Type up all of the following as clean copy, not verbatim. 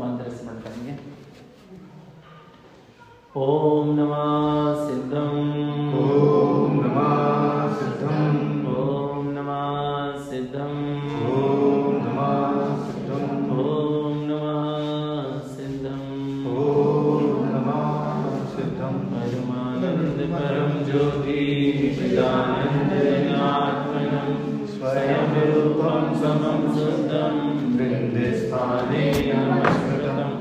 मंत्र स्मरण करेंगे। ओम नमः सिद्धम, ओम नमः सिद्धम, ओम नमः सिद्धम, ओम नमः सिद्धम, ओम नमः सिद्धम, ओम नमः सिद्धम। परमानंद परम ज्योति चिदानंद आत्मनं स्वयं रूपं समं शुद्धं वृंदस्थाने नमस्कृतम्।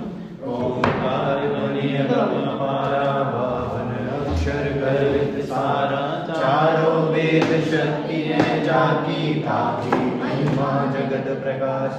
ओंकार ध्वनि अपारा वाहन अक्षर गर्वित सारा चारों वेद शक्ति है जाकी ताकी महिमा जगत प्रकाश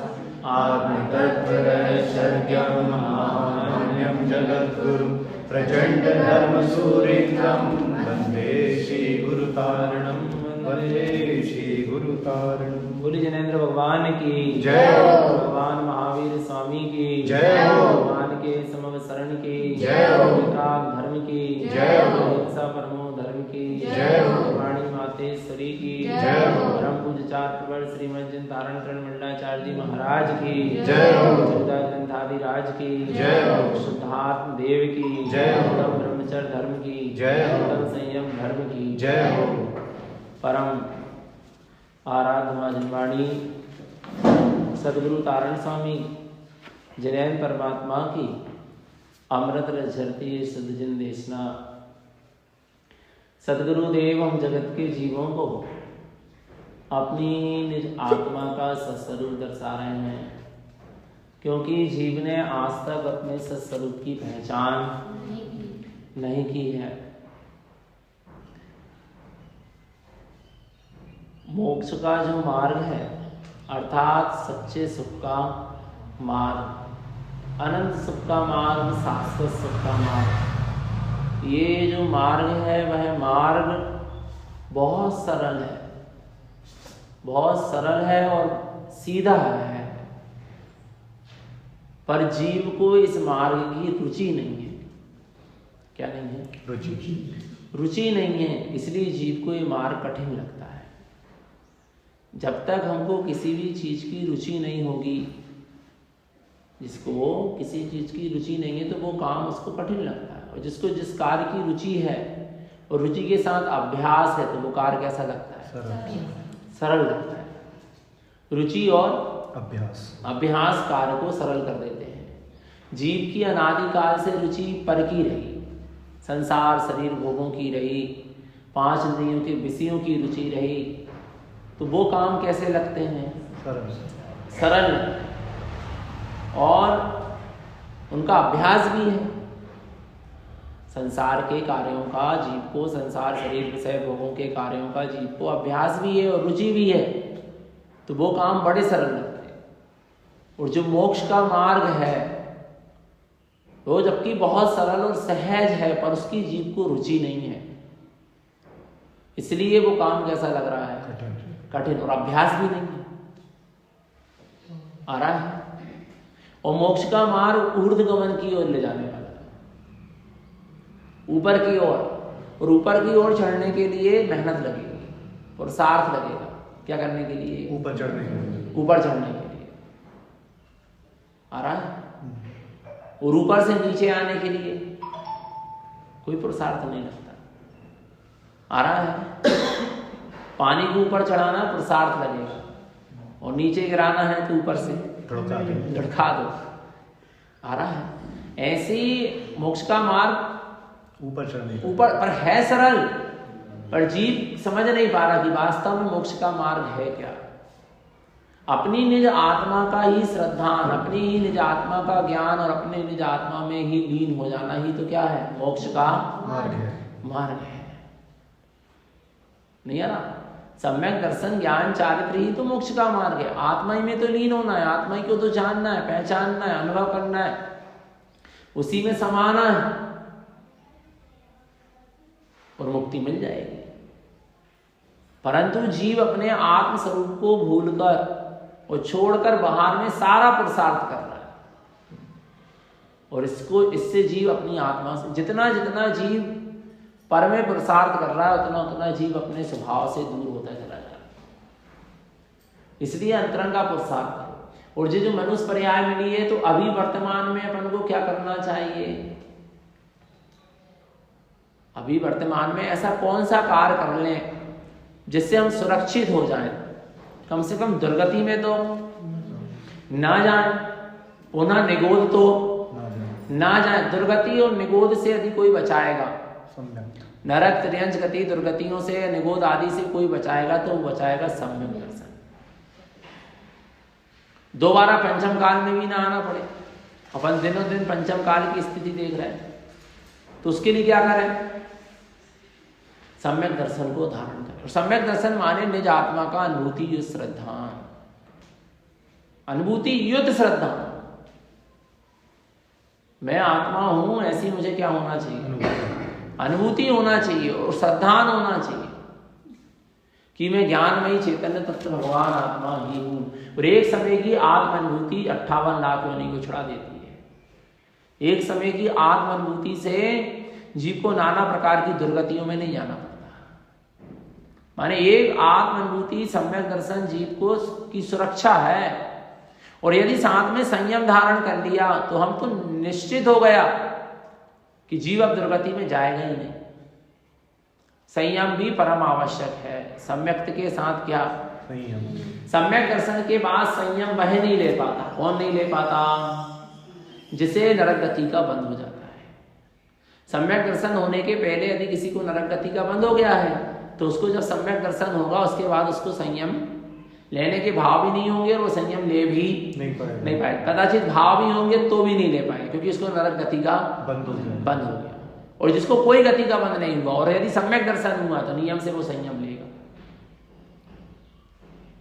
आत्म तत्व रहस्यज्ञं महामन्यं जगत गुरु प्रचंड धर्म सूर्यं वंदे श्री गुरु तारणं, वंदे श्री गुरु तारणं। बोलिए जैनेंद्र भगवान की जय हो, भगवान महावीर स्वामी की जय हो, भगवान के समव शरण की जय हो, विकास धर्म की जय हो, अहिंसा परमो धर्म की जय हो, वाणी मातेश्वरी की जय हो, परम पूज्य चार प्रवर श्रीमद जिन धारण करण मंडलाचार्य जी महाराज की जय हो, चौदह ग्रंथाधिराज की जय हो, शुद्धात्म देव की जय हो, उत्तम ब्रह्मचर्य धर्म की जय हो, उत्तम संयम धर्म की जय हो। परम आराध्य मां जनवाणी सदगुरु तारण स्वामी जैन परमात्मा की अमृत रचरती सदजन देशना। सदगुरु देव हम जगत के जीवों को अपनी निज आत्मा का सत्स्वरूप दर्शा रहे हैं, क्योंकि जीव ने आज तक अपने सत्स्वरूप की पहचान नहीं की है। मोक्ष का जो मार्ग है अर्थात सच्चे सुख का मार्ग, अनंत सुख का मार्ग, शाश्वत सुख का मार्ग, ये जो मार्ग है वह मार्ग बहुत सरल है, बहुत सरल है और सीधा है, पर जीव को इस मार्ग की रुचि नहीं है। क्या नहीं है? रुचि नहीं है, इसलिए जीव को ये मार्ग कठिन लगता है। जब तक हमको किसी भी चीज की रुचि नहीं होगी, जिसको किसी चीज की रुचि नहीं है तो वो काम उसको कठिन लगता है, और जिसको जिस कार्य की रुचि है और रुचि के साथ अभ्यास है तो वो कार्य कैसा लगता है? सरल लगता है। रुचि और अभ्यास कार्य को सरल कर देते हैं। जीव की अनादिकाल से रुचि पर की रही, संसार शरीर भोगों की रही, पांच इंद्रियों के विषयों की रुचि रही, तो वो काम कैसे लगते हैं? सरल, और उनका अभ्यास भी है। संसार के कार्यों का जीव को, संसार शरीर विषय भोगों के कार्यों का जीव को अभ्यास भी है और रुचि भी है, तो वो काम बड़े सरल लगते हैं। और जो मोक्ष का मार्ग है वो जबकि बहुत सरल और सहज है, पर उसकी जीव को रुचि नहीं है, इसलिए वो काम कैसा लग रहा है? कठिन, और अभ्यास भी नहीं है, आ रहा है। और मोक्ष का मार्ग ऊर्ध्वगमन की ओर ले जाने वाला है, ऊपर की ओर, और ऊपर की ओर चढ़ने के लिए मेहनत लगेगी, पुरुषार्थ लगेगा। क्या करने के लिए? ऊपर चढ़ने के लिए, आ रहा है। और ऊपर से नीचे आने के लिए कोई पुरुषार्थ नहीं लगता, आ रहा है। पानी को ऊपर चढ़ाना पुरुषार्थ लगेगा, और नीचे गिराना है तो ऊपर से लड़खा दो, आ रहा है। ऐसे ही मोक्ष का मार्ग ऊपर पर है सरल, पर जीव समझ नहीं पा रहा कि वास्तव में मोक्ष का मार्ग है क्या। अपनी निज आत्मा का ही श्रद्धान, अपनी ही निज आत्मा का ज्ञान और अपने निज आत्मा में ही लीन हो जाना ही तो क्या है? मोक्ष का मार्ग है। नहीं है ना? सम्यक दर्शन ज्ञान चारित्र ही तो मोक्ष का मार्ग है। आत्मा ही में तो लीन होना है, आत्मा ही को तो जानना है, पहचानना है, अनुभव करना है, उसी में समाना है, और मुक्ति मिल जाएगी। परंतु जीव अपने आत्म स्वरूप को भूलकर और छोड़कर बाहर में सारा पुरुषार्थ कर रहा है, और इससे जीव अपनी आत्मा से जितना जितना जीव पर में पुरुषार्थ कर रहा है उतना उतना जीव अपने स्वभाव से दूर होता चला जा रहा है। इसलिए अंतरंग का पुरुषार्थ करो, और जो मनुष्य पर्याय मिली है, तो अभी वर्तमान में अपन को क्या करना चाहिए? अभी वर्तमान में ऐसा कौन सा कार्य कर लें जिससे हम सुरक्षित हो जाएं, कम से कम दुर्गति में तो ना जाए, पुनः निगोद तो ना जाए। दुर्गति और निगोद से यदि कोई बचाएगा, नरक त्रियंच गति दुर्गतियों से, निगोद आदि से कोई बचाएगा, तो वो बचाएगा सम्यक दर्शन। दोबारा पंचम काल में भी ना आना पड़े। अपन दिनों दिन पंचम काल की स्थिति देख रहे हैं, तो उसके लिए क्या करें? सम्यक दर्शन को धारण करें। और सम्यक दर्शन माने निज आत्मा का अनुभूति युक्त श्रद्धा, अनुभूति युक्त श्रद्धा। मैं आत्मा हूं, ऐसी मुझे क्या होना चाहिए? अनुभूति होना चाहिए और श्रद्धान होना चाहिए कि मैं ज्ञानमयी चैतन्य तत्व भगवान आत्मा ही हूं। और एक समय की आत्म अनुभूति 58 लाख योनि को छुड़ा देती है। एक समय की आत्म अनुभूति से जीव को नाना प्रकार की दुर्गतियों में नहीं जाना पड़ता। माने एक आत्म अनुभूति सम्यक दर्शन जीव को की सुरक्षा है। और यदि साथ में संयम धारण कर लिया, तो हम तो निश्चित हो गया कि जीव अब दुर्गति में जाएगा ही नहीं। संयम भी परम आवश्यक है। सम्यक के साथ क्या? संयम। सम्यक दर्शन के बाद संयम वह नहीं ले पाता। कौन नहीं ले पाता? जिसे नरक गति का बंद हो जाता है। सम्यक दर्शन होने के पहले यदि किसी को नरक गति का बंद हो गया है, तो उसको जब सम्यक दर्शन होगा, उसके बाद उसको संयम लेने के भाव भी नहीं होंगे और वो संयम ले भी नहीं पाएगा। कदाचित भाव भी होंगे तो भी नहीं ले पाएंगे, क्योंकि उसको नरक गति का बंद हो गया। और जिसको कोई गति का बंद नहीं हुआ और यदि सम्यक दर्शन हुआ, तो नियम से वो संयम लेगा।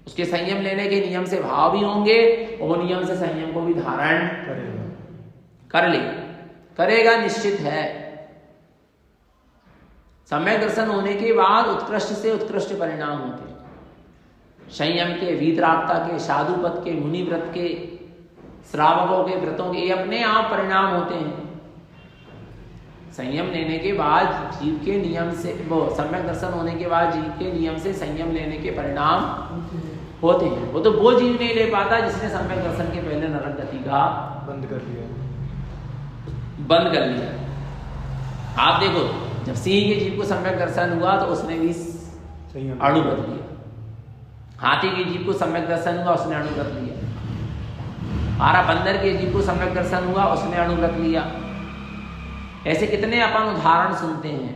उसके संयम लेने के नियम से भाव भी होंगे और वो नियम से संयम को भी धारण करेगा, निश्चित है। सम्यक दर्शन होने के बाद उत्कृष्ट से उत्कृष्ट परिणाम होते हैं। संयम के, वीतरागता के, साधुपद के, मुनि व्रत के, श्रावकों के व्रतों के, ये अपने आप परिणाम होते हैं। संयम लेने के बाद जीव के नियम से, वो सम्यक दर्शन होने के बाद जीव के नियम से संयम लेने के परिणाम होते हैं। वो तो वो जीव नहीं ले पाता जिसने सम्यक दर्शन के पहले नरक गति का बंद कर लिया। आप देखो, जब सिंह के जीव को सम्यक दर्शन हुआ, तो उसने भी अणुव्रत लिया। हाथी के जीव को सम्यक दर्शन हुआ, उसने अणुव्रत लिया। आरा बंदर के जीव को सम्यक दर्शन हुआ, उसने अणुव्रत लिया। ऐसे कितने अपन उदाहरण सुनते हैं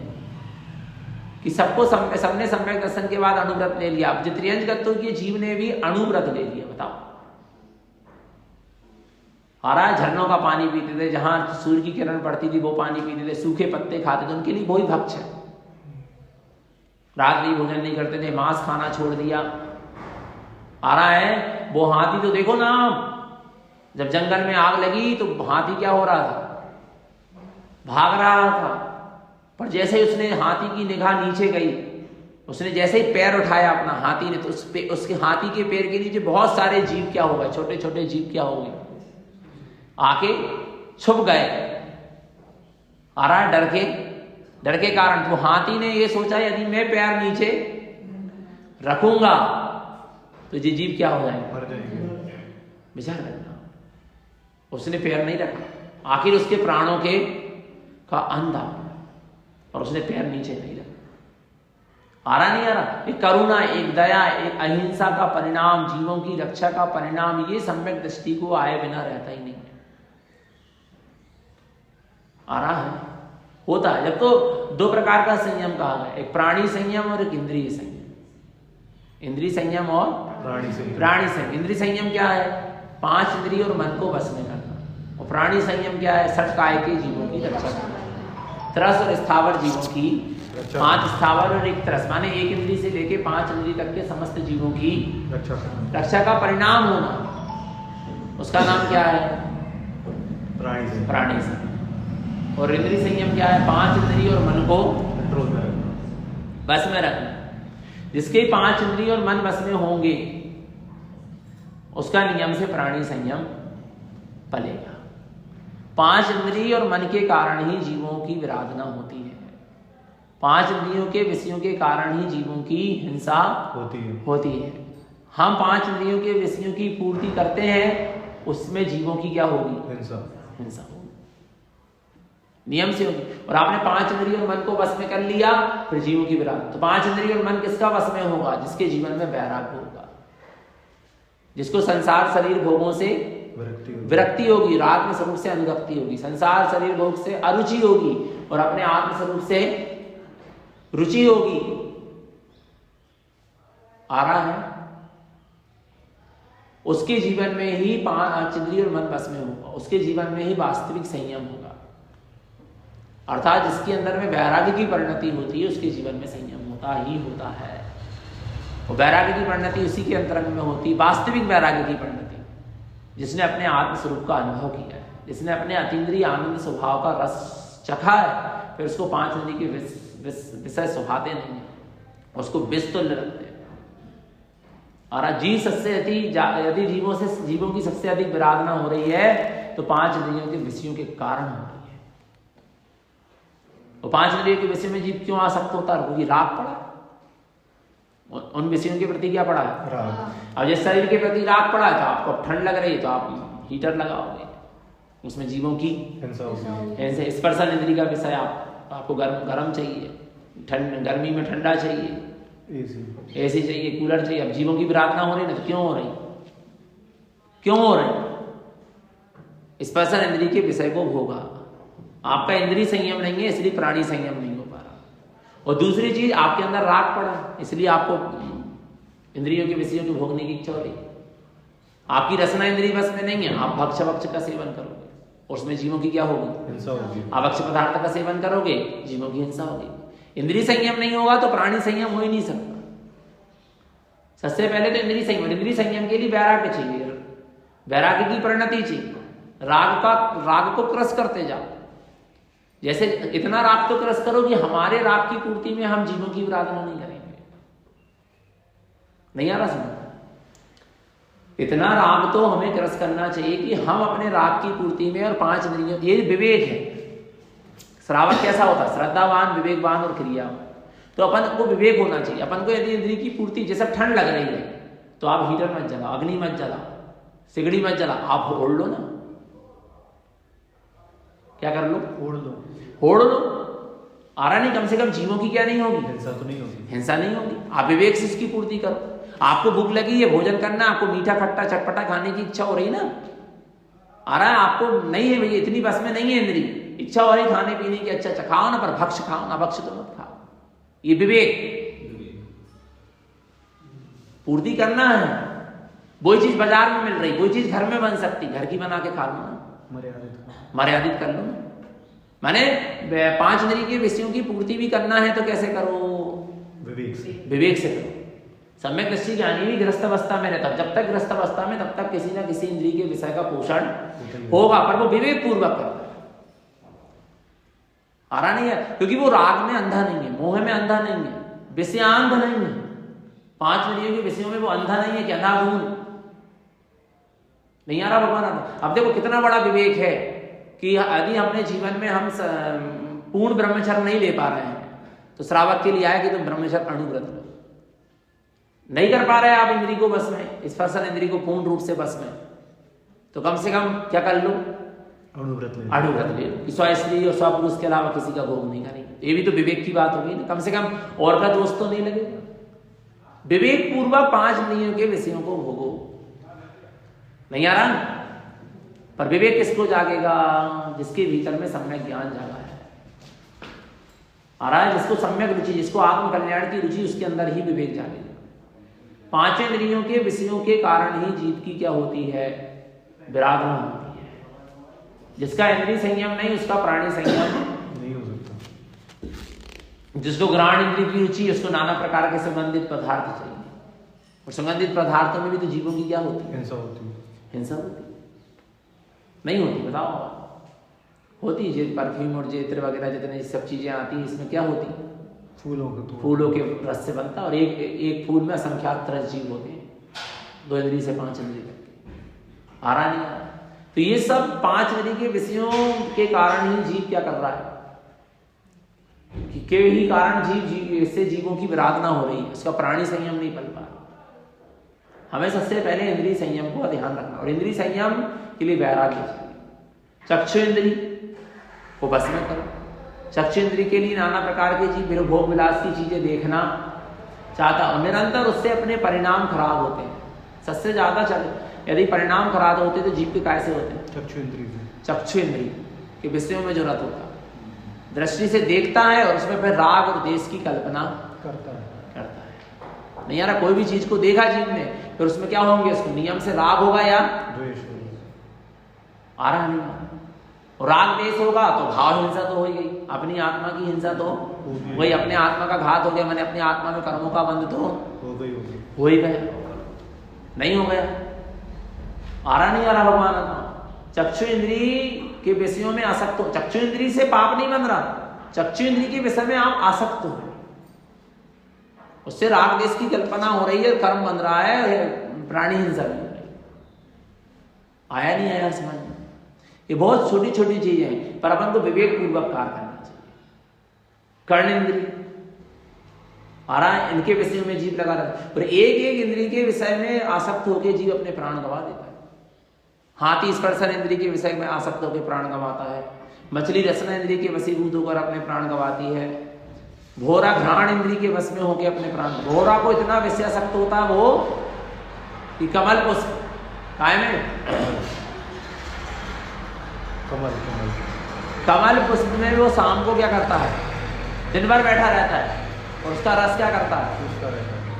कि सबने सम्यक दर्शन के बाद अणुव्रत ले लिया। अब त्रियंच गत्तों के जीव ने भी अणुव्रत ले लिया। बताओ, आरा झरनों का पानी पीते थे, जहां सूर्य की किरण पड़ती थी वो पानी पीते थे, सूखे पत्ते खाते थे, उनके लिए वही भक्ष है। रात्रि भोजन नहीं करते थे, मांस खाना छोड़ दिया। आ रहा है वो हाथी, तो देखो ना, जब जंगल में आग लगी तो हाथी क्या हो रहा था? भाग रहा था। पर जैसे ही उसने हाथी की निगाह नीचे गई, उसने जैसे ही पैर उठाया अपना हाथी ने, तो उसके हाथी के पैर के नीचे बहुत सारे जीव क्या हो गए? छोटे छोटे जीव क्या हो गए? आके छुप गए। आ रहा है डर के कारण। तो हाथी ने ये सोचा, यदि मैं पैर नीचे रखूंगा तो ये जीव क्या हो जाएंगे? मर जाएंगे। विचार करना, उसने पैर नहीं रखा। आखिर उसके प्राणों के का अंधा, और उसने पैर नीचे नहीं रखा। आ रहा नहीं आ रहा? एक करुणा, एक दया, एक अहिंसा का परिणाम, जीवों की रक्षा का परिणाम, ये सम्यक दृष्टि को आए बिना रहता ही नहीं है। आ रहा है, होता है। जब तो दो प्रकार का संयम कहा गया, एक प्राणी संयम और एक इंद्रिय संयम। इंद्रिय संयम और प्राणी संयम। इंद्रिय संयम क्या है? 5 इंद्रिय और मन को वश में करना। और प्राणी संयम क्या है? 6 काय के जीवों की रक्षा करना। त्रस और स्थावर जीवों की, 5 स्थावर और 1 त्रस, माने 1 इंद्रिय से लेके 5 इंद्रिय तक के समस्त जीवों की रक्षा का परिणाम होना, उसका नाम क्या है? प्राणी संयम। और इंद्रिय संयम क्या है? 5 इंद्रिय और मन को कंट्रोल में रखना, बस में रखना। जिसके 5 इंद्रिय और मन बस में होंगे, उसका नियम से प्राणी संयम पलेगा। 5 इंद्रिय और मन के कारण ही जीवों की विराधना होती है। 5 इंद्रियों के विषयों के कारण ही जीवों की हिंसा होती है। हम 5 इंद्रियों के विषयों की पूर्ति करते हैं उसमें जीवों की क्या होगी? हिंसा होगी, नियम से होगी। और आपने 5 इंद्रिय और मन को वश में कर लिया, फिर जीवों की विराट। तो 5 इंद्रिय और मन किसका वश में होगा? जिसके जीवन में वैराग्य होगा, जिसको संसार शरीर भोगों से विरक्ति होगी, आत्म स्वरूप से अनुरक्ति होगी, संसार शरीर भोग से अरुचि होगी और अपने आत्म स्वरूप से रुचि होगी। आ रहा है? उसके जीवन में ही 5 इंद्रिय और मन वश में होगा, उसके जीवन में ही वास्तविक संयम होगा। अर्थात जिसके अंदर में वैराग्य की परिणति होती है, उसके जीवन में संयम होता ही होता है। और वैराग्य की परिणति उसी के अंतरंग में होती, वास्तविक वैराग्य की परिणति, जिसने अपने आत्म स्वरूप का अनुभव किया है, जिसने अपने अतीन्द्रिय आनंद स्वभाव का रस चखा है। फिर उसको 5 इंद्रिय के विषय सुहाते नहीं है, उसको विष तुल्य रखते हैं। और जीव सबसे यदि जीवों की सबसे अधिक विराधना हो रही है तो 5 इंद्रियों के विषयों के कारण हो रही है। तो 5 इंद्रियों के विषय में जीव क्यों आसक्त होता है? क्योंकि राग पड़ा, उन विषयों के प्रति क्या पड़ा है? राग। अब जिस शरीर के प्रति राग पड़ा है तो आपको ठंड लग रही है तो आप हीटर लगाओगे, उसमें जीवों की हिंसा। स्पर्शन इंद्रिय का विषय आपको गर्म चाहिए, गर्मी में ठंडा चाहिए, एसी चाहिए, कूलर चाहिए। अब जीवों की विराधना हो रही ना, तो क्यों हो रही? स्पर्शन इंद्रिय के विषय को भोगा। आपका इंद्रिय संयम नहीं है, इसलिए प्राणी संयम नहीं हो पा रहा। और दूसरी चीज, आपके अंदर राग पड़ा, इसलिए आपको इंद्रियों के विषयों को भोगने की इच्छा हो रही। आपकी रसना इंद्रिय बस में नहीं है, आप भक्ष का सेवन करोगे, उसमें जीवों की क्या होगी? हिंसा होगी। आप भक्ष पदार्थ का सेवन करोगे, जीवों की हिंसा होगी। इंद्रिय संयम नहीं होगा तो प्राणी संयम हो ही नहीं सकता। सबसे पहले तो इंद्रिय संयम के लिए वैराग्य चाहिए, वैराग्य की परिणति चाहिए। राग को क्रस करते जाओ, जैसे इतना राग तो क्रस करो कि हमारे राग की पूर्ति में हम जीवों की विराधना नहीं करेंगे। नहीं आ रहा समझ? इतना राग तो हमें क्रस करना चाहिए कि हम अपने राग की पूर्ति में और 5 इंद्रियों, ये विवेक है। श्रावक कैसा होता है? श्रद्धावान, विवेकवान और क्रियावान। तो अपन को विवेक होना चाहिए। अपन को यदि इंद्रिय की पूर्ति, जैसे ठंड लग रही है तो आप हीटर मत जलाओ, अग्नि मत जलाओ, सिगड़ी मत जलाओ, आप ओढ़ लो ना। क्या कर लो? ओढ़ लो। आ रहा नहीं? कम से कम जीवों की क्या नहीं होगी? हिंसा तो नहीं होगी। हिंसा नहीं होगी। आप विवेक से इसकी पूर्ति करो। आपको भूख लगी है, भोजन करना, आपको मीठा खट्टा चटपटा खाने की इच्छा हो रही ना, आ रहा है? आपको नहीं है भैया, इतनी बस में नहीं है इंद्रिय, इच्छा हो रही खाने पीने की, अच्छा खाओ ना, पर भक्ष खाओ ना, भक्ष तो मत खाओ। ये विवेक पूर्ति करना है। वही चीज बाजार में मिल रही, वही चीज घर में बन सकती, घर की बना के खा लो ना, मर्यादित कर लो ना। माने 5 इंद्रिय के विषयों की पूर्ति भी करना है तो कैसे करो? विवेक से करो। सम्यक दृष्टि ज्ञानी भी गृहस्थ अवस्था में रहता, जब तक गृहस्थ अवस्था में तब तक किसी ना किसी इंद्रिय के विषय का पोषण होगा, पर वो विवेक पूर्वक करता है। आ रहा नहीं है? क्योंकि वो राग में अंधा नहीं है, मोह में अंधा नहीं है, विषयांध नहीं है। 5 इंद्रियों के विषयों में वो अंधा नहीं है कि अंधाधुन नहीं। आ रहा भगवान? अब देखो कितना बड़ा विवेक है कि यदि अपने जीवन में हम पूर्ण ब्रह्मचर्य नहीं ले पा रहे हैं तो श्रावक के लिए आया कि तुम ब्रह्मचर्य अणुव्रत लो। नहीं कर पा रहे आप इंद्रिय को बस में, स्पर्शन इंद्रिय को पूर्ण रूप से बस में, तो कम से कम क्या कर लो? अणुव्रत ले लो। स्व स्त्री और स्व पुरुष के अलावा किसी का भोग नहीं करेंगे। ये भी तो विवेक की बात होगी ना। कम से कम और का दोष तो नहीं लगेगा। विवेक पूर्वक 5 इंद्रियों के विषयों को भोगो। नहीं आ रहा? पर विवेक किसको जागेगा? जिसके भीतर में सम्यक ज्ञान जागा है। आ रहा है? जिसको सम्यक रुचि, जिसको आत्म कल्याण की रुचि, उसके अंदर ही विवेक जागेगा। 5 इंद्रियों के विषयों के कारण ही जीव की क्या होती है? विराधना होती है। जिसका इंद्रिय संयम नहीं, उसका प्राणी संयम नहीं हो सकता। जिसको घ्राण इंद्रिय की रुचि, उसको नाना प्रकार के संबंधित पदार्थ चाहिए, और संबंधित पदार्थों में भी तो जीवों की क्या होती है? हिंसा होती नहीं होती? बताओ। होती है। परफ्यूम और जेत्र वगैरह जितने सब चीजें आती हैं, इसमें क्या होती है? फूलों के रस से बनता, और एक फूल में असंख्यात रस जीव होते हैं, 2 इंद्रिय से 5 इंद्रिय तक। आ रहा नहीं? तो ये सब 5 इंद्रिय के विषयों के कारण ही जीव क्या कर रहा है? के ही कारण जीव से जीवों की विराधना हो रही है, उसका प्राणी संयम नहीं पल पा रहा। हमें सबसे पहले इंद्रिय संयम को ध्यान रखना, और इंद्रिय संयम के लिए वैराग्य चाहिए। चक्षु इंद्रिय को बस में करो। चक्षु इंद्रिय के लिए नाना प्रकार की चीज, भोग विलास की चीजें देखना चाहता और निरंतर उससे अपने परिणाम खराब होते हैं। सबसे ज्यादा यदि परिणाम खराब होते तो जीव के कैसे होते हैं? चक्षु इंद्रिय के विषयों में जो रत होता है, दृष्टि से देखता है और उसमें फिर राग और द्वेष की कल्पना करता है। नहीं यार, कोई भी चीज को देखा जीव ने, फिर उसमें क्या होंगे? उसको नियम से राग होगा या द्वेष होगा। आ रहा नहीं, और राग द्वेष होगा तो भाव हिंसा तो हो ही गई, अपनी आत्मा की हिंसा तो वही, अपने आत्मा का घात हो गया, मैंने अपनी आत्मा में कर्मों का बंध तो हो ही गया, नहीं हो गया। आ रहा नहीं आ रहा भगवान आत्मा? चक्षु इंद्रिय के विषयों में आसक्त हो। चक्षु इंद्रिय से पाप नहीं बन रहा, चक्षु इंद्रिय के विषय में आप आसक्त हो, उससे राग देश की कल्पना हो रही है, कर्म बन रहा है, प्राणी हिंसा भी हो रही है। आया नहीं आया समझ में? ये बहुत छोटी छोटी चीजें हैं, पर अपन को विवेक पूर्वक कार्य करना चाहिए। कर्ण इंद्रिय आ रहा है, इनके विषय में जीव लगा रहता है, और एक एक इंद्रिय के विषय में आसक्त होकर जीव अपने प्राण गंवा देता है। हाथी स्पर्शन इंद्रिय के विषय में आसक्त होकर प्राण गंवाता है, मछली रसना इंद्रिय के वशीभूत होकर अपने प्राण गंवाती है, भोरा घ्राण इंद्रिय के वश में होकर अपने प्राण, भोरा को इतना विषयासक्त होता है वो कि कमल पुष्प काय में कमल पुष्प में वो शाम को क्या करता है? दिन भर बैठा रहता है और उसका रस क्या करता है?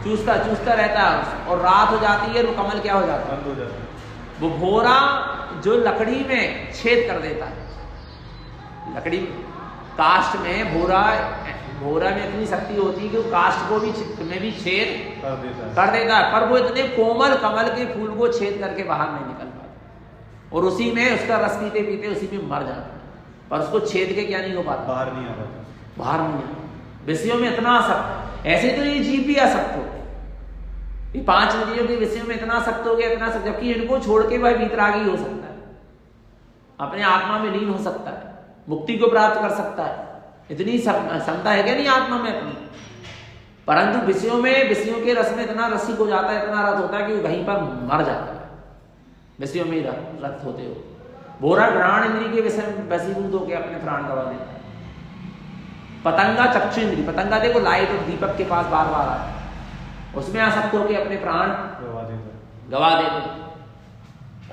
चूसता रहता है, और रात हो जाती है तो कमल क्या हो जाता है? वो भोरा जो लकड़ी में छेद कर देता है, लकड़ी काष्ठ में भोरा में इतनी शक्ति होती है कि वो काष्ठ को भी छेद कर देता है, पर वो इतने कोमल कमल के फूल को छेद करके बाहर नहीं निकल पाता, और उसी में उसका रस पीते पीते उसी में मर जाता है, पर उसको छेद के क्या नहीं हो पाता? बाहर नहीं आता। विषयों में इतना आसक्त, ऐसे तो ये जीव भी आसक्त हो, ये 5 इंद्रियों के विषयों में इतना आसक्त हो गया, इतना आसक्त, जबकि इनको छोड़ के वह वीतरागी हो सकता है, अपने आत्मा में लीन हो सकता है, मुक्ति को प्राप्त कर सकता है, इतनी क्षमता है क्या नहीं आत्मा में अपनी, परंतु विषयों के रस में इतना रसिक हो जाता है, इतना रस होता है कि वो वहीं पर मर जाता है, विषयों में रत होते हो। भोरा घ्राण इंद्रिय के विषय में वशीभूत होकर अपने प्राण गंवा देता है। पतंगा चक्षु इंद्रिय, पतंगा देखो लाइट और दीपक के पास बार बार आता है, उसमें आसक्त होकर अपने प्राण गवा देते,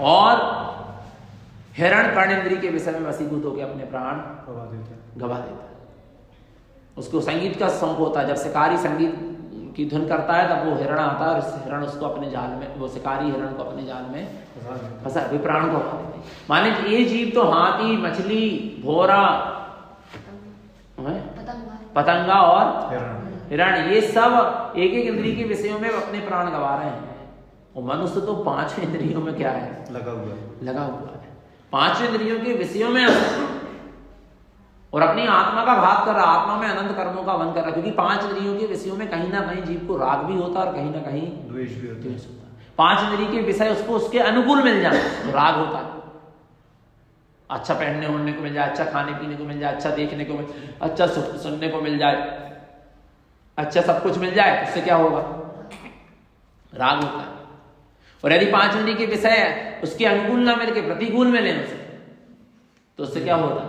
और हिरण कर्ण इंद्रिय के विषय में वशीभूत होकर अपने प्राण गवा देता है। उसको संगीत का शौक होता है, जब शिकारी संगीत की धुन करता है तब वो हिरण आता है, और हिरण उसको अपने जाल में, वो शिकारी हिरण को अपने जाल में फंसा, वे प्राण को गवा देते। माने ये जीव तो हाथी, मछली, भोरा, पतंगा और हिरण, ये सब एक एक इंद्रिय के विषयों में अपने प्राण गवा रहे हैं, और मनुष्य तो 5 इंद्रियों में क्या है? लगा हुआ है। 5 इंद्रियों के विषयों में और अपनी आत्मा का घात कर रहा, आत्मा में अनंत कर्मों का वन कर रहा, क्योंकि 5 इंद्रियों के विषयों में कहीं ना कहीं जीव को राग भी होता है और कहीं ना कहीं द्वेष भी होता है। 5 इंद्रिय के विषय उसको उसके अनुकूल मिल जाए तो राग होता है, अच्छा पहनने ओढ़ने को मिल जाए, अच्छा खाने पीने को मिल जाए, अच्छा देखने को मिल, अच्छा सुनने को मिल जाए, अच्छा सब कुछ मिल जाए, उससे क्या होगा? राग होता है। और यदि 5 इंद्रिय के विषय उसके अनुकूल ना मिलके प्रतिकूल मिले उसे, तो उससे क्या होता है?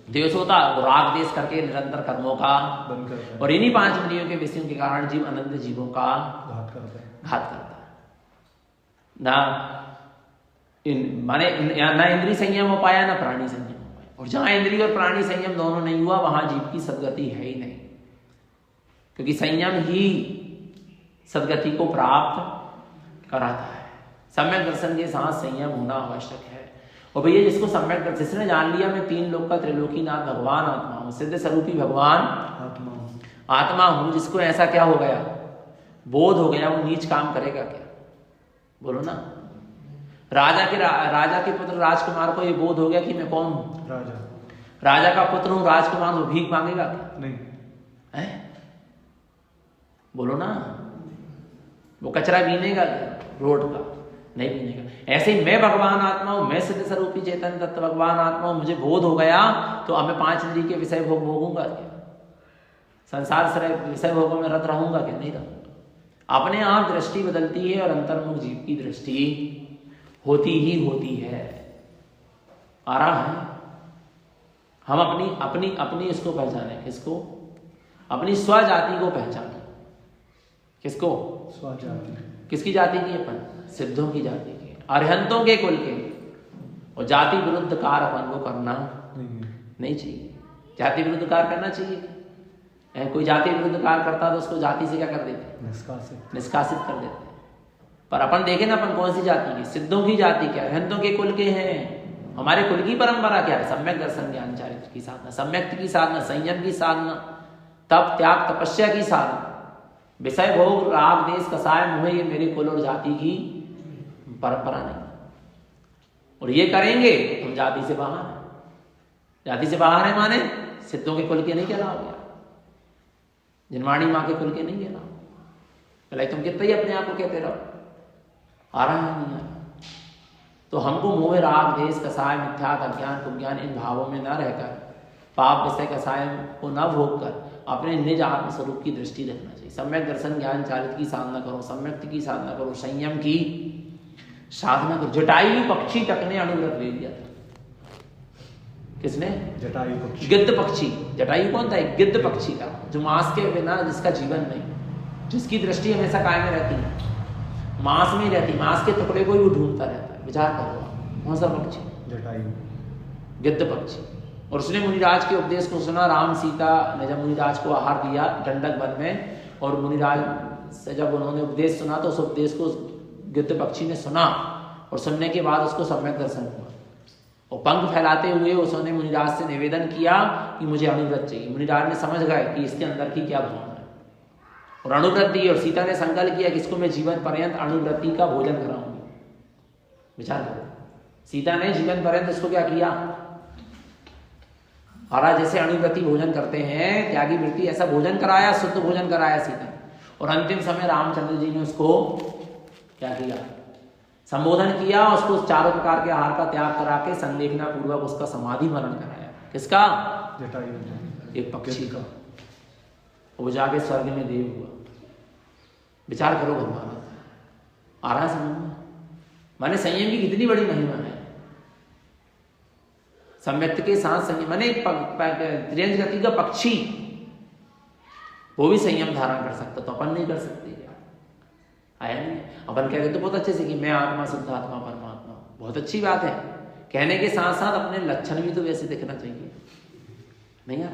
द्वेष होता है, राग द्वेष करके निरंतर कर्मों का बंद करता है, और इन्हीं 5 इंद्रियों के विषयों के कारण जीव अनंत जीवों का घात करता है। माने ना इंद्रिय संयम हो पाया, ना प्राणी संयम हो पाया, और जहां इंद्रिय और प्राणी संयम दोनों नहीं हुआ वहां जीव की सदगति है ही नहीं, क्योंकि संयम ही सदगति को प्राप्त कराता है। सम्यक दर्शन के साथ संयम होना आवश्यक है। और भैया जिसको सम्यक दर्शन, जिसने जान लिया मैं 3 लोक का त्रिलोकीनाथ भगवान आत्मा हूं, सिद्ध स्वरूपी भगवान आत्मा हूं, जिसको ऐसा क्या हो गया? बोध हो गया, वो नीच काम करेगा क्या? बोलो ना। राजा के पुत्र राजकुमार को ये बोध हो गया कि मैं कौन हूं? राजा का पुत्र हूं, राजकुमार हूं, भीख मांगेगा क्या? नहीं है? बोलो ना। वो कचरा बीनेगा रोड का? नहीं बीनेगा। ऐसे ही मैं भगवान आत्मा हूं, मैं सिद्ध स्वरूपी चैतन्य तत्व भगवान आत्मा हूं, मुझे बोध हो गया तो अब मैं 5 इंद्रिय के विषय भोग भोगूंगा क्या? संसार से विषय भोगों में रत रहूंगा क्या? नहीं रहूंगा। अपने आप दृष्टि बदलती है और अंतर्मुख जीव की दृष्टि होती ही होती है। आ रहा है? हम अपनी अपनी अपनी इसको पहचाने। किसको? अपनी स्वजाति को पहचाने। किसको? स्वजाति। किसकी जाति की? अपन सिद्धों की जाति की, अरहंतों के कुल के। और जाति विरुद्ध कार्य अपन को करना नहीं चाहिए। जाति विरुद्ध कार्य करना चाहिए। कोई जाति विरुद्ध कार्य करता तो उसको जाति से क्या कर देते? निष्कासित कर देते। पर अपन देखें ना, अपन कौन सी जाति के? सिद्धों की जाति के, अरहंतों के कुल के हैं। हमारे कुल की परंपरा क्या है? सम्यक दर्शन ज्ञान चारित्र की साधना, सम्यक की साधना, संयम की साधना, तप त्याग तपस्या की साधना, विषय भोग राग देश कसाय मोह, ये मेरे कुल और जाति की परंपरा नहीं। और ये करेंगे हम जाति से बाहर हैं। जाति से बाहर है माने सिद्धों के कुल के नहीं कहलाओगे, जिनवाणी माँ के कुल के नहीं कहलाओगे। भले तुम कितना ही अपने आप को कहते रहो, आ रहा है नहीं आ रहा। तो हमको मोह राग देश कसाय मिथ्यात अज्ञान कुज्ञान इन भावों में न रहकर, पाप विषय कसाय को न भोग कर अपने निज आत्म स्वरूप की दृष्टि रखना चाहिए। सम्यक दर्शन ज्ञान चारित्र की साधना करो, सम्यक की साधना करो, संयम की साधना करो। जटायु पक्षी तक ने अनुव्रत ले लिया था। किसने? जटायु पक्षी। गिद्ध पक्षी। जटायु कौन था? गिद्ध पक्षी था, जो मांस के बिना जिसका जीवन नहीं, जिसकी दृष्टि हमेशा कायम रहती है, मांस में ही रहती, मांस के टुकड़े को ही वो ढूंढता रहता है। विचार करो, कौन सा पक्षी? जटायु, गिद्ध पक्षी। और उसने मुनिराज के उपदेश को सुना। राम सीता ने जब मुनिराज को आहार दिया दंडक वन में, और मुनिराज से जब उन्होंने उपदेश सुना तो उस उपदेश को गिद्ध पक्षी ने सुना, और सुनने के बाद उसको सम्यक दर्शन हुआ। और पंख फैलाते हुए उसने मुनिराज से निवेदन किया कि मुझे अनुव्रत चाहिए। मुनिराज ने समझ गए कि इसके अंदर की क्या भावना है, और अनुव्रत दी। और सीता ने संकल्प किया कि इसको मैं जीवन पर्यंत अनुव्रति का भोजन कराऊंगी। विचार करो, सीता ने जीवन पर्यंत इसको क्या किया? और जैसे अनुव्रति भोजन करते हैं, त्यागी वृत्ति, ऐसा भोजन कराया, शुद्ध भोजन कराया सीता ने। और अंतिम समय रामचंद्र जी ने उसको क्या किया? संबोधन किया, उसको चारों प्रकार के आहार का त्याग करा के संलेखना पूर्वक उसका समाधि मरण कराया। किसका? एक पक्षी का। वो जाके स्वर्ग में देव हुआ। विचार करो भगवान, आ रहा है समझ में? माने संयम की कितनी बड़ी महिमा है। सम्यक्त के साथ संयम, माने त्रियंज गति का पक्षी वो भी संयम धारण कर सकता, तो अपन नहीं कर सकते। आया नहीं? अपन कहते तो बहुत अच्छे से कि मैं आत्मा शुद्ध आत्मा परमात्मा, बहुत अच्छी बात है। कहने के साथ साथ अपने लक्षण भी तो वैसे दिखना चाहिए, नहीं यार?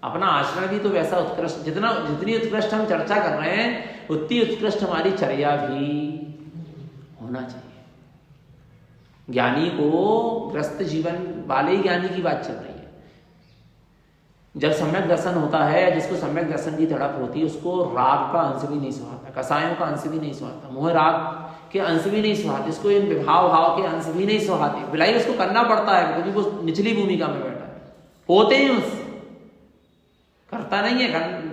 अपना आचरण भी तो वैसा उत्कृष्ट, जितनी उत्कृष्ट हम चर्चा कर रहे हैं उतनी उत्कृष्ट हमारी चर्या भी होना चाहिए। ज्ञानी को ग्रस्त जीवन वाले ही ज्ञानी की बात चल रही है। जब सम्यक दर्शन होता है, जिसको सम्यक दर्शन की तड़प होती है, उसको राग का अंश भी नहीं सुहाता, कसायों का अंश भी नहीं सुहाता, मोह राग के अंश भी नहीं सुहाते, इसको इन विभाव भाव के अंश भी नहीं सुहाते। बिलाई उसको करना पड़ता है क्योंकि वो निचली भूमिका में बैठा है। होते हैं उससे, करता नहीं है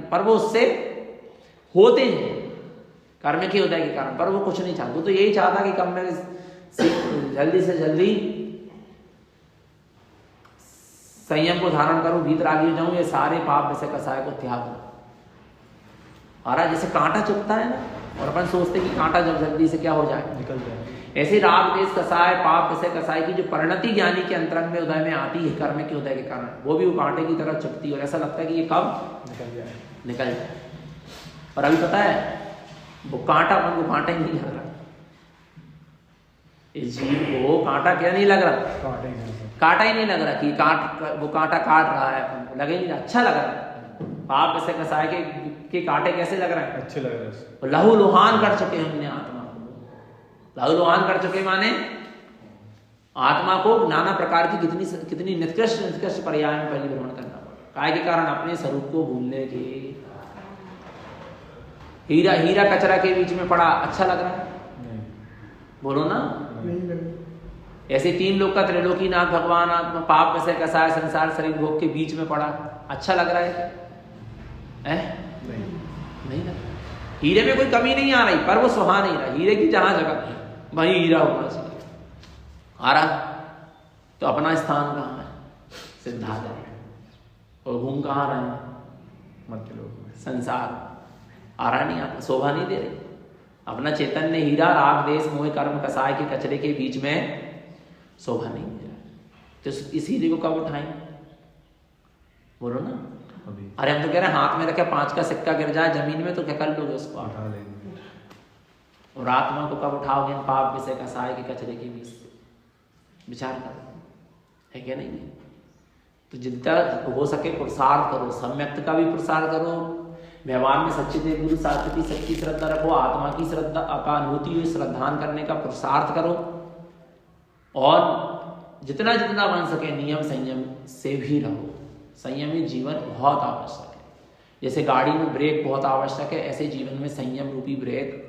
पर वो उससे होते हैं कर्म के उदय के कारण, पर वो कुछ नहीं चाहता। वो तो यही चाहता कि कम में जल्दी से जल्दी संयम को धारण करूं, भीतरागी हो जाऊं, ये सारे पाप विषय कसाय को त्याग दूं। और जैसे कांटा चुभता है ना, और अपन सोचते कि कांटा जब जल्दी से क्या हो जाए, निकल जाए। ऐसे राग देश कसाय पाप विषय कसाय की जो परिणति ज्ञानी के अंतरंग में उदय में आती है कर्म के उदय के कारण, वो भी वो कांटे की तरह चुभती है। और ऐसा लगता है कि ये कब निकल जाए। और अभी पता है वो कांटा, अपन को कांटा ही नहीं लग रहा। इस जीव को कांटा क्या नहीं लग रहा? कांटा ही नहीं लग रहा कि वो कांटा काट रहा है, अपन लगे नहीं, अच्छा लग रहा है। पाप विषय कसाय के कांटे कैसे लग रहे हैं? अच्छे लग रहे हैं। लहू लुहान कर चुके हैं हमने आत्मा को। लहू लुहान कर चुके माने आत्मा को नाना प्रकार की कितनी निकृष्ट पर्याय में परिभ्रमण करना पड़ा। काय के कारण? अपने स्वरूप को भूलने के। हीरा कचरा के बीच में पड़ा, अच्छा लग रहा है? नहीं। बोलो ना, नहीं। ऐसे तीन लोग का त्रिलोकीनाथ भगवान आत्मा पाप विषय कसाय संसार शरीर भोग के बीच में पड़ा, अच्छा लग रहा है? नहीं लग रहा। हीरे में कोई कमी नहीं आ रही, पर वो सुहा नहीं रहा। हीरे की जहां जगह वहीं हीरा होना चाहिए। आ रहा तो अपना स्थान कहाँ है? सिद्धार्थ है। और घूम कहाँ रहे हैं? मध्य लोक में। संसार आ रहा नहीं, आता शोभा नहीं दे रही। अपना चैतन्य हीरा राग देश मोह कर्म कसाय के कचरे के बीच में शोभा नहीं दे रहा। तो इस हीरे को कब उठाएं? बोलो ना। अभी अरे हम तो कह रहे हैं हाथ में रखे 5 का सिक्का गिर जाए जमीन में तो क्या कर लोगे उसको आप? उठा लेंगे। और आत्मा को कब उठाओगे इन पाप विषय कसाय के कचरे के बीच से? विचार करो, है क्या नहीं है? तो जितना हो सके पुरुषार्थ करो, सम्यक्त का भी पुरुषार्थ करो, व्यवहार में सच्चे देव गुरु शास्त्र की सच्ची श्रद्धा रखो, आत्मा की श्रद्धा का अनुभूति हुई श्रद्धान करने का पुरुषार्थ करो, और जितना जितना बन सके नियम संयम से भी रहो। संयमी जीवन बहुत आवश्यक है। जैसे गाड़ी में ब्रेक बहुत आवश्यक है, ऐसे जीवन में संयम रूपी ब्रेक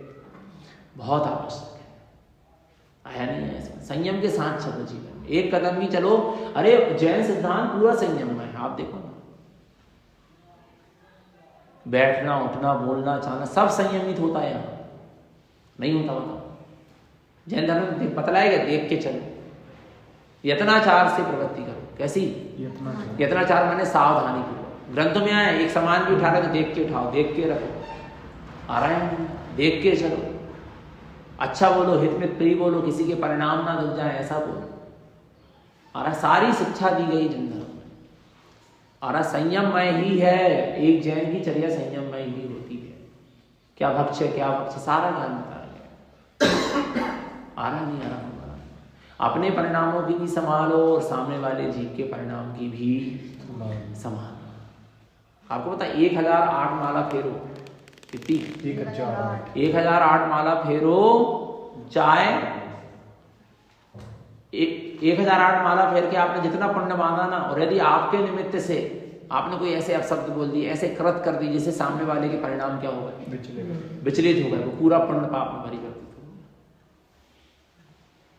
बहुत आवश्यक है। आया नहीं है ऐसा? संयम के साथ चलो जीवन में, एक कदम भी चलो। अरे जैन सिद्धांत पूरा संयम में है, आप देखो ना, बैठना उठना बोलना चाहना सब संयमित होता है। यहाँ नहीं होता बताओ? जैन धर्म में बतलाएगा, देख के चलो, यत्नाचार से प्रवृत्ति करो। कैसी? यत्नाचार माने सावधानी पूर्वक। ग्रंथों में आया एक सामान भी उठा रहे तो देख के उठाओ, देख के रखो। आ रहा है, देख के चलो, अच्छा बोलो, हित में प्रिय बोलो, किसी के परिणाम ना दुख जाए ऐसा बोलो। आ रहा सारी शिक्षा दी गई जैन धर्म में। आ रहा संयममय ही है, एक जैन की चर्या संयममय ही होती है। क्या भक्ष है क्या भक्ष, सारा ज्ञान बताया गया। आ रहा नहीं आ रहा? अपने परिणामों की भी संभालो और सामने वाले जीव के परिणाम की भी संभालो। आपको पता 1008 माला फेरो, कितनी? 1008 माला फेरो, चाहे 1008 माला फेर के आपने जितना पुण्य बांधा ना, और यदि आपके निमित्त से आपने कोई ऐसे अपशब्द बोल दिए, ऐसे कृत कर दी जिससे सामने वाले के परिणाम क्या हो गए? विचलित हो गए, वो पूरा पुण्य पाप में परिवर्तित हो गया।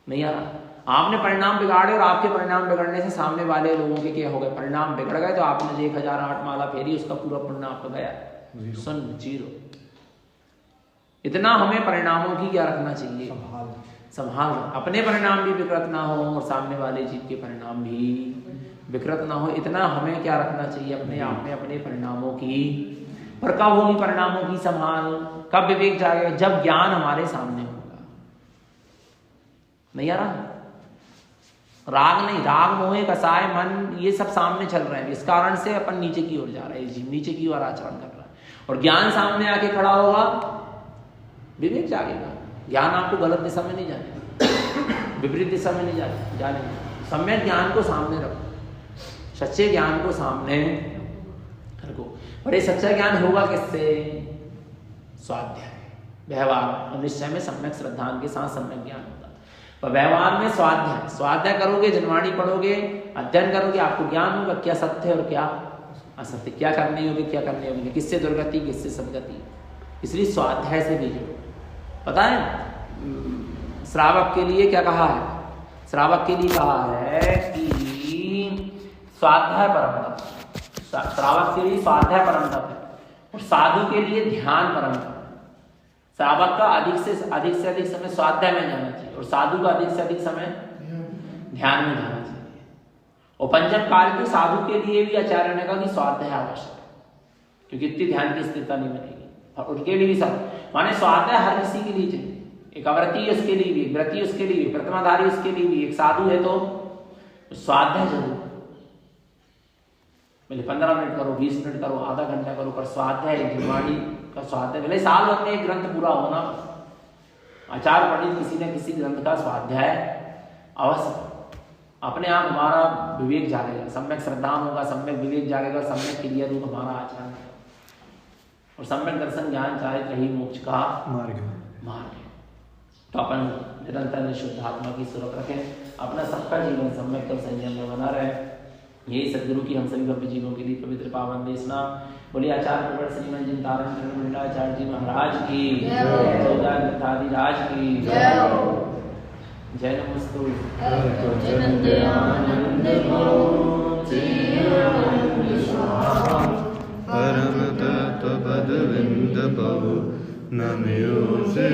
नहीं आ रहा? आपने परिणाम बिगाड़े और आपके परिणाम बिगड़ने से सामने वाले लोगों के क्या हो गए? परिणाम बिगड़ गए। तो आपने जो 1008 माला फेरी उसका पूरा पुण्य आपका गया, सुन, 0। इतना हमें परिणामों की क्या रखना चाहिए? संभाल। अपने परिणाम भी विकृत ना हो और सामने वाले जीव के परिणाम भी विकृत ना हो, इतना हमें क्या रखना चाहिए अपने आप में, अपने परिणामों की। पर कब होगी परिणामों की संभाल? कब विवेक जाएगा? जब ज्ञान हमारे सामने होगा। नहीं आ रहा? राग नहीं, राग मोह कसाय मन ये सब सामने चल रहे हैं, इस कारण से अपन नीचे की ओर जा रहे हैं, जीव नीचे की ओर आचरण कर रहा है। और ज्ञान सामने आके खड़ा होगा, विवेक जागेगा। ज्ञान आपको गलत दिशा में नहीं जाने, विपरीत दिशा में नहीं जाने। सम्यक ज्ञान को सामने रखो, सच्चे ज्ञान को सामने रखो। और ये सच्चा ज्ञान होगा किससे? स्वाध्याय, व्यवहार और निश्चय में सम्यक श्रद्धान के साथ सम्यक ज्ञान होता है। पर व्यवहार में स्वाध्याय करोगे, जनवाणी पढ़ोगे, अध्ययन करोगे, आपको ज्ञान होगा क्या सत्य और क्या असत्य, क्या करने योग्य क्या करने योग्य, किससे दुर्गति किससे सदगति। इसलिए स्वाध्याय से भी जुड़ो। पता है श्रावक के लिए क्या कहा है? श्रावक के लिए कहा है कि स्वाध्याय परम तप। श्रावक के लिए स्वाध्याय परम तप है, और साधु के लिए ध्यान परम तप है। श्रावक का अधिक से अधिक समय स्वाध्याय में जाना चाहिए, और साधु का अधिक से अधिक समय ध्यान में जाना चाहिए। और पंचम काल के साधु के लिए भी आचार्य ने कहा कि स्वाध्याय आवश्यक है, क्योंकि इतनी ध्यान की स्थिरता नहीं बनेगी। और उनके लिए भी सब माने स्वाध्याय हर किसी के लिए चाहिए। एक अव्रती उसके लिए भी, व्रती उसके लिए भी, प्रतिमाधारी उसके लिए भी, एक साधु है तो स्वाध्याय जरूर। पहले 15 मिनट करो, 20 मिनट करो, आधा घंटा करो, पर स्वाध्याय निर्वाणी का स्वाध्याय भले साल भर में एक ग्रंथ पूरा होना, आचार पंडित किसी न किसी ग्रंथ का स्वाध्याय अवश्य। अपने आप हमारा विवेक जागेगा, सम्यक श्रद्धा होगा, सम्यक विवेक जागेगा, सम्यक क्रिया रूप हमारा आचरण है, और सम्यक दर्शन ज्ञान चारित्र ही मोक्ष का मार्ग है। तो अपन निरंतर निशुद्ध आत्मा की सुरक्षा रखें, अपना सबका जीवन सम्यक और संयम में बना रहे। यही सदगुरु की हम सभी भव्य जीवों के लिए पवित्र पावन देशना। बोलिए आचार्य प्रवर श्रीमन जिन तारण मंडलाचार्य जी महाराज की राज की जय। नमस्तु। परम तत्व पद विंद बहु नमयो से